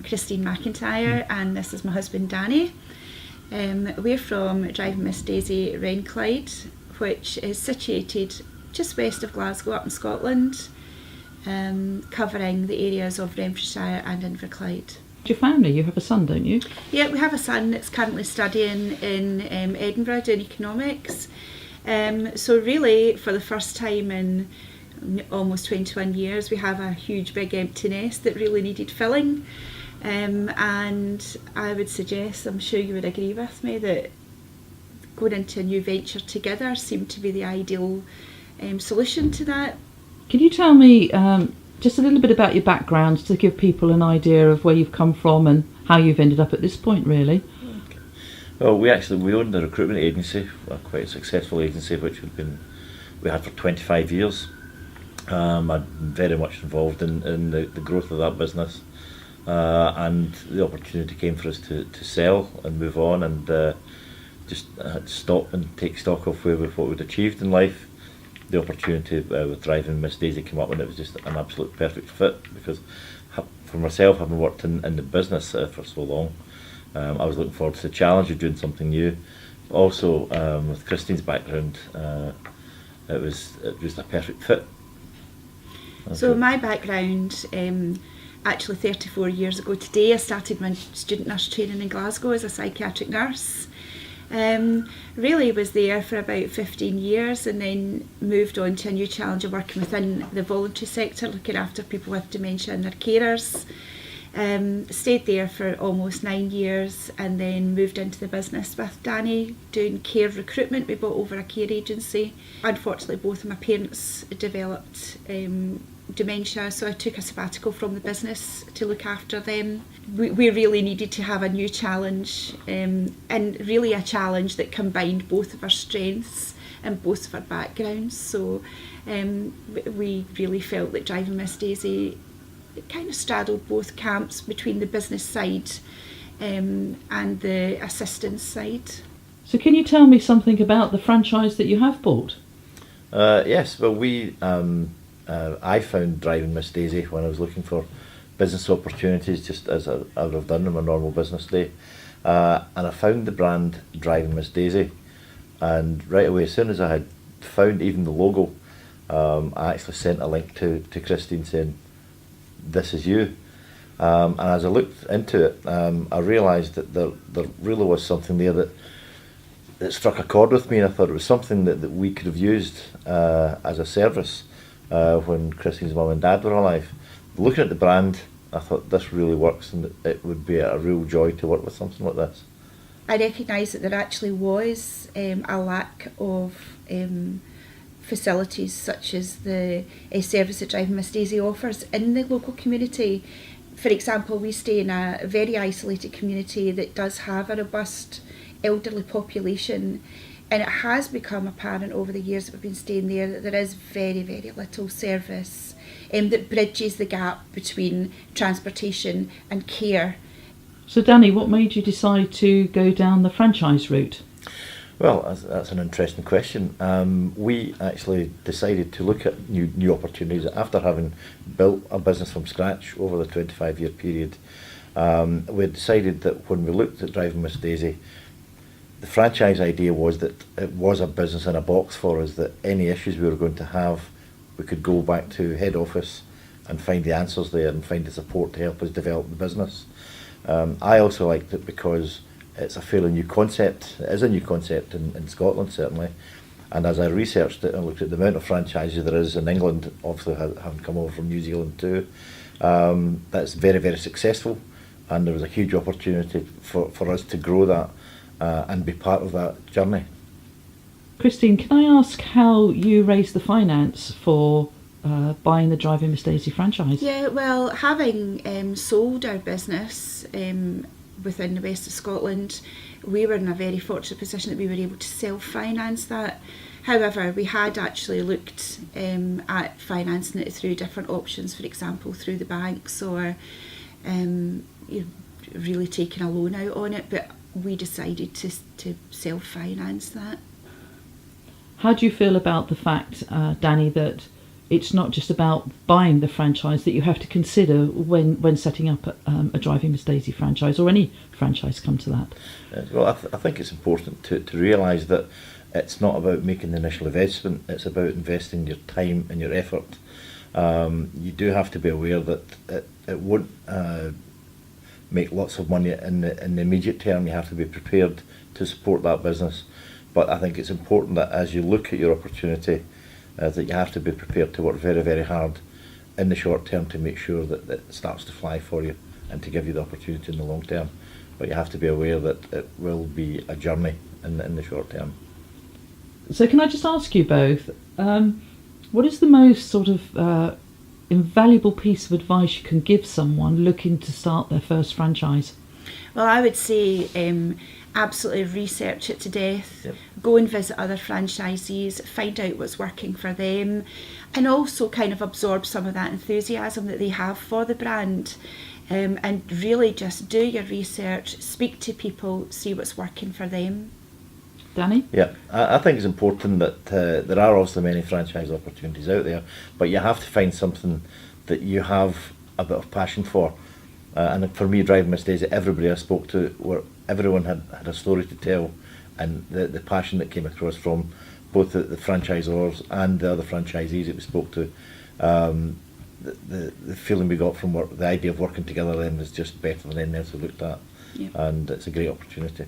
Christine MacIntyre, and this is my husband Danny. We're from Driving Miss Daisy, Renfrewshire, which is situated just west of Glasgow up in Scotland, covering the areas of Renfrewshire and Inverclyde. Your family, you have a son, don't you? Yeah, we have a son that's currently studying in Edinburgh doing economics. So really, for the first time in almost 21 years, we have a huge big empty nest that really needed filling. And I would suggest, I'm sure you would agree with me, that going into a new venture together seemed to be the ideal solution to that. Can you tell me just a little bit about your background to give people an idea of where you've come from and how you've ended up at this point, really? Well, we owned a recruitment agency, quite a successful agency, which we had for 25 years. I'm very much involved in the growth of that business, and the opportunity came for us to sell and move on, and just stop and take stock of what we'd achieved in life. The opportunity with Driving Miss Daisy came up, and it was just an absolute perfect fit, because for myself, having worked in the business for so long, I was looking forward to the challenge of doing something new. Also, with Christine's background, it was a perfect fit. So my background, actually 34 years ago today, I started my student nurse training in Glasgow as a psychiatric nurse. Really was there for about 15 years, and then moved on to a new challenge of working within the voluntary sector, looking after people with dementia and their carers. Stayed there for almost 9 years, and then moved into the business with Danny doing care recruitment. We bought over a care agency. Unfortunately, both of my parents developed dementia, so I took a sabbatical from the business to look after them. We really needed to have a new challenge, and really a challenge that combined both of our strengths and both of our backgrounds. So we really felt that Driving Miss Daisy, it kind of straddled both camps between the business side and the assistance side. So can you tell me something about the franchise that you have bought? Yes, well, I found Driving Miss Daisy when I was looking for business opportunities, just as I would have done in my normal business day. And I found the brand Driving Miss Daisy, and right away, as soon as I had found even the logo, I actually sent a link to Christine saying, "This is you." And as I looked into it, I realised that there really was something there that struck a chord with me, and I thought it was something that we could have used as a service when Christine's mum and dad were alive. Looking at the brand, I thought this really works, and it would be a real joy to work with something like this. I recognised that there actually was a lack of facilities such as the service that Driving Miss Daisy offers in the local community. For example, we stay in a very isolated community that does have a robust elderly population, and it has become apparent over the years that we've been staying there that there is very, very little service that bridges the gap between transportation and care. So Danny, what made you decide to go down the franchise route? Well, that's an interesting question. We actually decided to look at new opportunities after having built a business from scratch over the 25-year period. We decided that when we looked at Driving Miss Daisy, the franchise idea was that it was a business in a box for us, that any issues we were going to have, we could go back to head office and find the answers there and find the support to help us develop the business. I also liked it because it's a fairly new concept. It is a new concept in Scotland, certainly. And as I researched it and looked at the amount of franchises there is in England, obviously having come over from New Zealand too, that's very, very successful. And there was a huge opportunity for us to grow that and be part of that journey. Christine, can I ask how you raised the finance for buying the Driving Miss Daisy franchise? Yeah, well, having sold our business within the west of Scotland, we were in a very fortunate position that we were able to self-finance that. However, we had actually looked at financing it through different options, for example, through the banks or really taking a loan out on it, but we decided to self-finance that. How do you feel about the fact, Danny, that it's not just about buying the franchise that you have to consider when setting up a Driving Miss Daisy franchise, or any franchise come to that? Well, I think it's important to realise that it's not about making the initial investment, it's about investing your time and your effort. You do have to be aware that it won't make lots of money in the immediate term. You have to be prepared to support that business. But I think it's important that as you look at your opportunity, that you have to be prepared to work very, very hard in the short term to make sure that it starts to fly for you and to give you the opportunity in the long term. But you have to be aware that it will be a journey in the short term. So can I just ask you both, what is the most sort of invaluable piece of advice you can give someone looking to start their first franchise? Well, I would say absolutely research it to death. Yep. Go and visit other franchisees, find out what's working for them, and also kind of absorb some of that enthusiasm that they have for the brand. And really just do your research, speak to people, see what's working for them. Danny? Yeah, I think it's important that there are also many franchise opportunities out there, but you have to find something that you have a bit of passion for. And for me, Driving Miss Daisy, everybody I spoke to, everyone had a story to tell, and the passion that came across from both the franchisors and the other franchisees that we spoke to, the feeling we got from the idea of working together then was just better than anything else we looked at. Yeah. And it's a great opportunity.